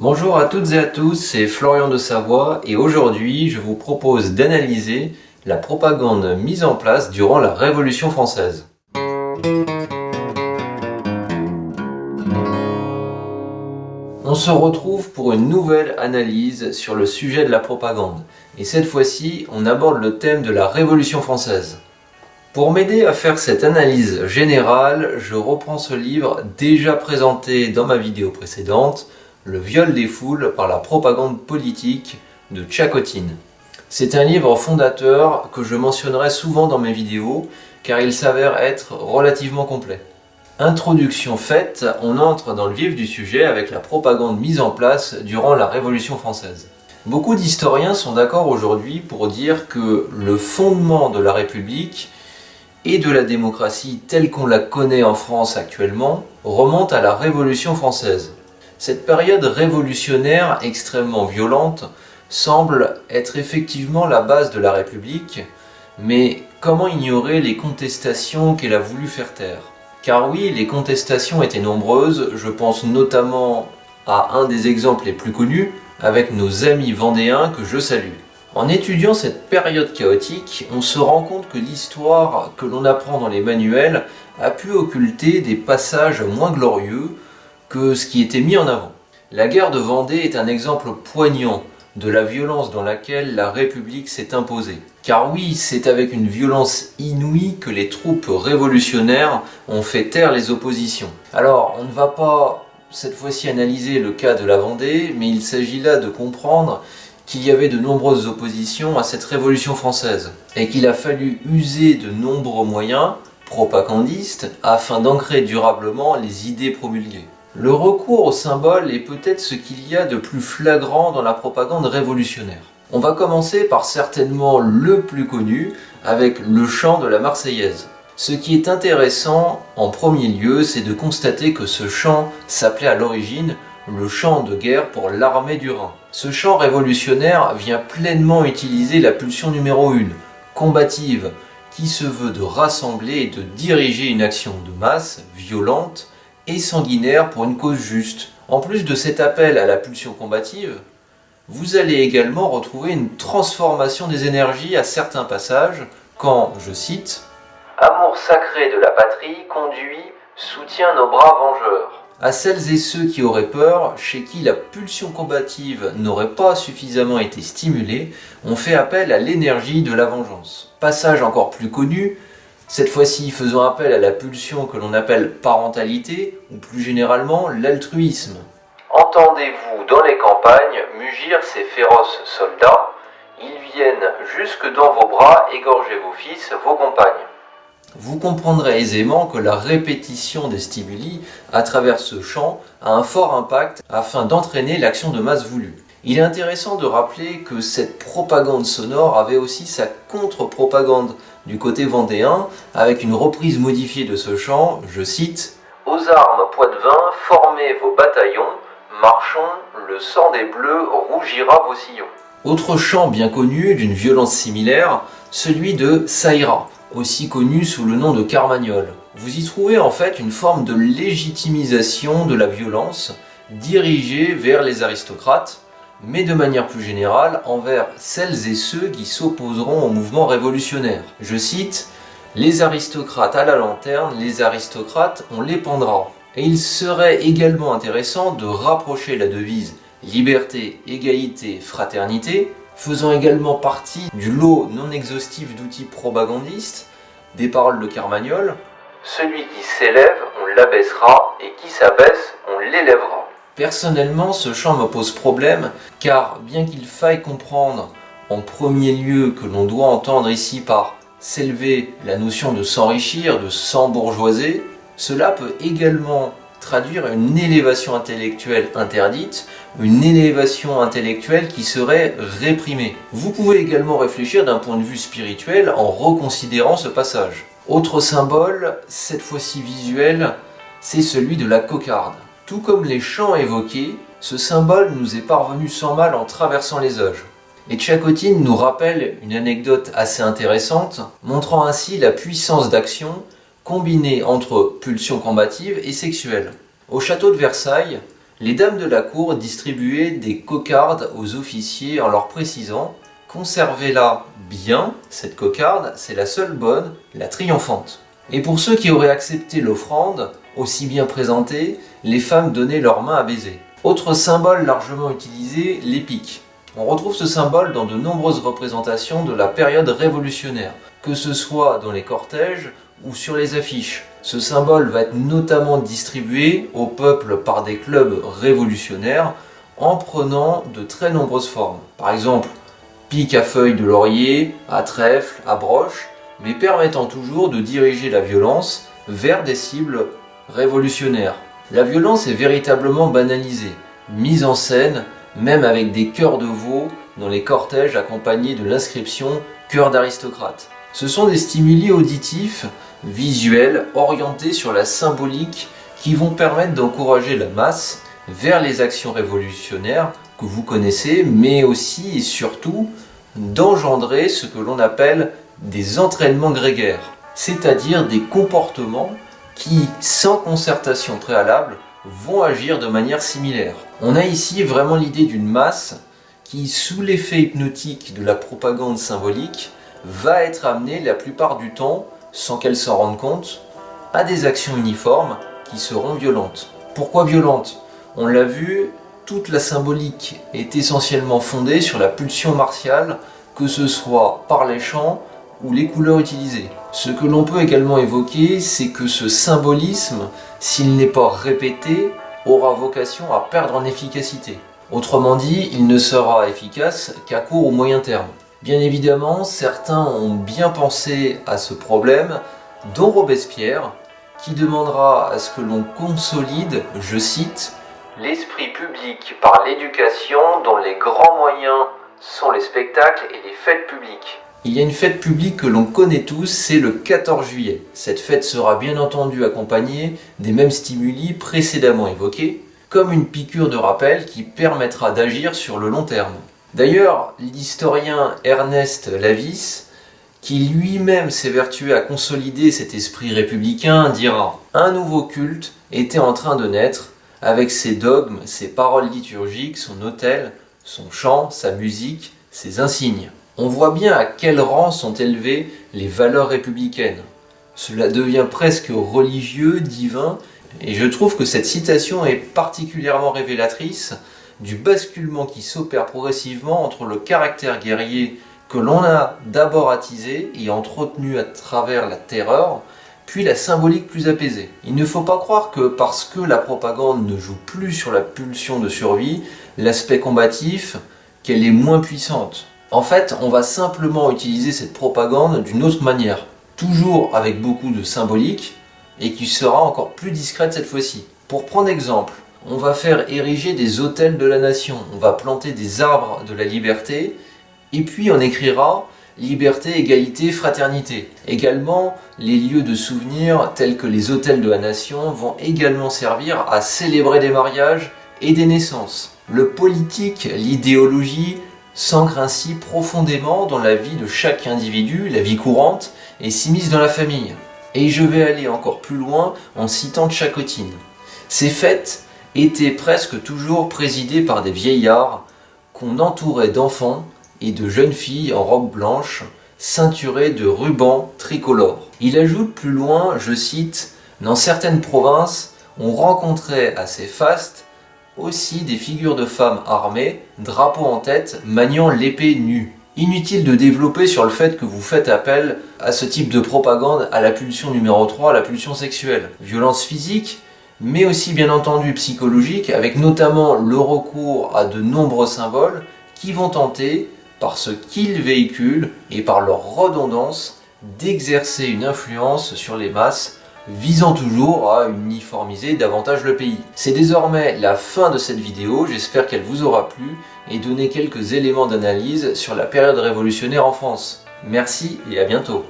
Bonjour à toutes et à tous, c'est Florian de Savoie et aujourd'hui je vous propose d'analyser la propagande mise en place durant la Révolution française. On se retrouve pour une nouvelle analyse sur le sujet de la propagande et cette fois-ci on aborde le thème de la Révolution française. Pour m'aider à faire cette analyse générale, je reprends ce livre déjà présenté dans ma vidéo précédente, Le viol des foules par la propagande politique de Tchakotine. C'est un livre fondateur que je mentionnerai souvent dans mes vidéos car il s'avère être relativement complet. Introduction faite, on entre dans le vif du sujet avec la propagande mise en place durant la Révolution française. Beaucoup d'historiens sont d'accord aujourd'hui pour dire que le fondement de la République et de la démocratie telle qu'on la connaît en France actuellement remonte à la Révolution française. Cette période révolutionnaire extrêmement violente semble être effectivement la base de la République, mais comment ignorer les contestations qu'elle a voulu faire taire? Car oui, les contestations étaient nombreuses, je pense notamment à un des exemples les plus connus, avec nos amis vendéens que je salue. En étudiant cette période chaotique, on se rend compte que l'histoire que l'on apprend dans les manuels a pu occulter des passages moins glorieux que ce qui était mis en avant. La guerre de Vendée est un exemple poignant de la violence dans laquelle la République s'est imposée. Car oui, c'est avec une violence inouïe que les troupes révolutionnaires ont fait taire les oppositions. Alors, on ne va pas cette fois-ci analyser le cas de la Vendée, mais il s'agit là de comprendre qu'il y avait de nombreuses oppositions à cette Révolution française, et qu'il a fallu user de nombreux moyens propagandistes afin d'ancrer durablement les idées promulguées. Le recours au symbole est peut-être ce qu'il y a de plus flagrant dans la propagande révolutionnaire. On va commencer par certainement le plus connu, avec le chant de la Marseillaise. Ce qui est intéressant en premier lieu, c'est de constater que ce chant s'appelait à l'origine le chant de guerre pour l'armée du Rhin. Ce chant révolutionnaire vient pleinement utiliser la pulsion numéro 1, combative, qui se veut de rassembler et de diriger une action de masse, violente et sanguinaire pour une cause juste. En plus de cet appel à la pulsion combative, vous allez également retrouver une transformation des énergies à certains passages quand, je cite, « Amour sacré de la patrie conduit, soutient nos bras vengeurs ». À celles et ceux qui auraient peur, chez qui la pulsion combative n'aurait pas suffisamment été stimulée, on fait appel à l'énergie de la vengeance. Passage encore plus connu, cette fois-ci faisant appel à la pulsion que l'on appelle parentalité, ou plus généralement l'altruisme. Entendez-vous dans les campagnes mugir ces féroces soldats, ils viennent jusque dans vos bras égorger vos fils, vos compagnes. Vous comprendrez aisément que la répétition des stimuli à travers ce chant a un fort impact afin d'entraîner l'action de masse voulue. Il est intéressant de rappeler que cette propagande sonore avait aussi sa contre-propagande du côté vendéen avec une reprise modifiée de ce chant, je cite « Aux armes, Poitevin, formez vos bataillons, marchons, le sang des bleus rougira vos sillons. » Autre chant bien connu d'une violence similaire, celui de Saïra, aussi connu sous le nom de Carmagnole. Vous y trouvez en fait une forme de légitimisation de la violence dirigée vers les aristocrates, mais de manière plus générale envers celles et ceux qui s'opposeront au mouvement révolutionnaire. Je cite « Les aristocrates à la lanterne, les aristocrates on les pendra ». Et il serait également intéressant de rapprocher la devise « Liberté, égalité, fraternité », faisant également partie du lot non exhaustif d'outils propagandistes, des paroles de Carmagnole. « Celui qui s'élève, on l'abaissera, et qui s'abaisse, on l'élèvera ». Personnellement, ce chant me pose problème, car bien qu'il faille comprendre en premier lieu que l'on doit entendre ici par s'élever la notion de s'enrichir, de s'embourgeoiser, cela peut également traduire une élévation intellectuelle interdite, une élévation intellectuelle qui serait réprimée. Vous pouvez également réfléchir d'un point de vue spirituel en reconsidérant ce passage. Autre symbole, cette fois-ci visuel, c'est celui de la cocarde. Tout comme les chants évoqués, ce symbole nous est parvenu sans mal en traversant les âges. Et Tchakotine nous rappelle une anecdote assez intéressante, montrant ainsi la puissance d'action combinée entre pulsion combative et sexuelle. Au château de Versailles, Les dames de la cour distribuaient des cocardes aux officiers en leur précisant « Conservez-la bien, cette cocarde, c'est la seule bonne, la triomphante ». Et pour ceux qui auraient accepté l'offrande, aussi bien présentée, les femmes donnaient leurs mains à baiser. Autre symbole largement utilisé, les piques. On retrouve ce symbole dans de nombreuses représentations de la période révolutionnaire, que ce soit dans les cortèges ou sur les affiches. Ce symbole va être notamment distribué au peuple par des clubs révolutionnaires en prenant de très nombreuses formes. Par exemple, pique à feuilles de laurier, à trèfle, à broche, mais permettant toujours de diriger la violence vers des cibles révolutionnaires. La violence est véritablement banalisée, mise en scène, même avec des chœurs de veau dans les cortèges accompagnés de l'inscription « Chœur d'aristocrate ». Ce sont des stimuli auditifs, visuels, orientés sur la symbolique qui vont permettre d'encourager la masse vers les actions révolutionnaires que vous connaissez, mais aussi et surtout d'engendrer ce que l'on appelle des entraînements grégaires, c'est-à-dire des comportements qui, sans concertation préalable, vont agir de manière similaire. On a ici vraiment l'idée d'une masse qui, sous l'effet hypnotique de la propagande symbolique, va être amenée la plupart du temps, sans qu'elle s'en rende compte, à des actions uniformes qui seront violentes. Pourquoi violentes? On l'a vu, toute la symbolique est essentiellement fondée sur la pulsion martiale, que ce soit par les chants ou les couleurs utilisées. Ce que l'on peut également évoquer, c'est que ce symbolisme, s'il n'est pas répété, aura vocation à perdre en efficacité. Autrement dit, il ne sera efficace qu'à court ou moyen terme. Bien évidemment, certains ont bien pensé à ce problème, dont Robespierre, qui demandera à ce que l'on consolide, je cite, « l'esprit public par l'éducation dont les grands moyens sont les spectacles et les fêtes publiques ». Il y a une fête publique que l'on connaît tous, c'est le 14 juillet. Cette fête sera bien entendu accompagnée des mêmes stimuli précédemment évoqués, comme une piqûre de rappel qui permettra d'agir sur le long terme. D'ailleurs, l'historien Ernest Lavis, qui lui-même s'évertuait à consolider cet esprit républicain, dira « Un nouveau culte était en train de naître, avec ses dogmes, ses paroles liturgiques, son autel, son chant, sa musique, ses insignes. » On voit bien à quel rang sont élevées les valeurs républicaines. Cela devient presque religieux, divin, et je trouve que cette citation est particulièrement révélatrice du basculement qui s'opère progressivement entre le caractère guerrier que l'on a d'abord attisé et entretenu à travers la terreur, puis la symbolique plus apaisée. Il ne faut pas croire que parce que la propagande ne joue plus sur la pulsion de survie, l'aspect combatif, qu'elle est moins puissante. En fait, on va simplement utiliser cette propagande d'une autre manière, toujours avec beaucoup de symbolique, et qui sera encore plus discrète cette fois-ci. Pour prendre exemple, on va faire ériger des hôtels de la nation, on va planter des arbres de la liberté, et puis on écrira « liberté, égalité, fraternité ». Également, les lieux de souvenirs tels que les hôtels de la nation vont également servir à célébrer des mariages et des naissances. Le politique, l'idéologie, s'ancre ainsi profondément dans la vie de chaque individu, la vie courante, et s'immisce dans la famille. Et je vais aller encore plus loin en citant Tchakotine. Ces fêtes étaient presque toujours présidées par des vieillards qu'on entourait d'enfants et de jeunes filles en robe blanche, ceinturées de rubans tricolores. Il ajoute plus loin, je cite, « Dans certaines provinces, on rencontrait à ces fastes aussi des figures de femmes armées, drapeau en tête, maniant l'épée nue. » Inutile de développer sur le fait que vous faites appel à ce type de propagande à la pulsion numéro 3, la pulsion sexuelle. Violence physique, mais aussi bien entendu psychologique, avec notamment le recours à de nombreux symboles qui vont tenter, par ce qu'ils véhiculent et par leur redondance, d'exercer une influence sur les masses, visant toujours à uniformiser davantage le pays. C'est désormais la fin de cette vidéo, j'espère qu'elle vous aura plu et donné quelques éléments d'analyse sur la période révolutionnaire en France. Merci et à bientôt.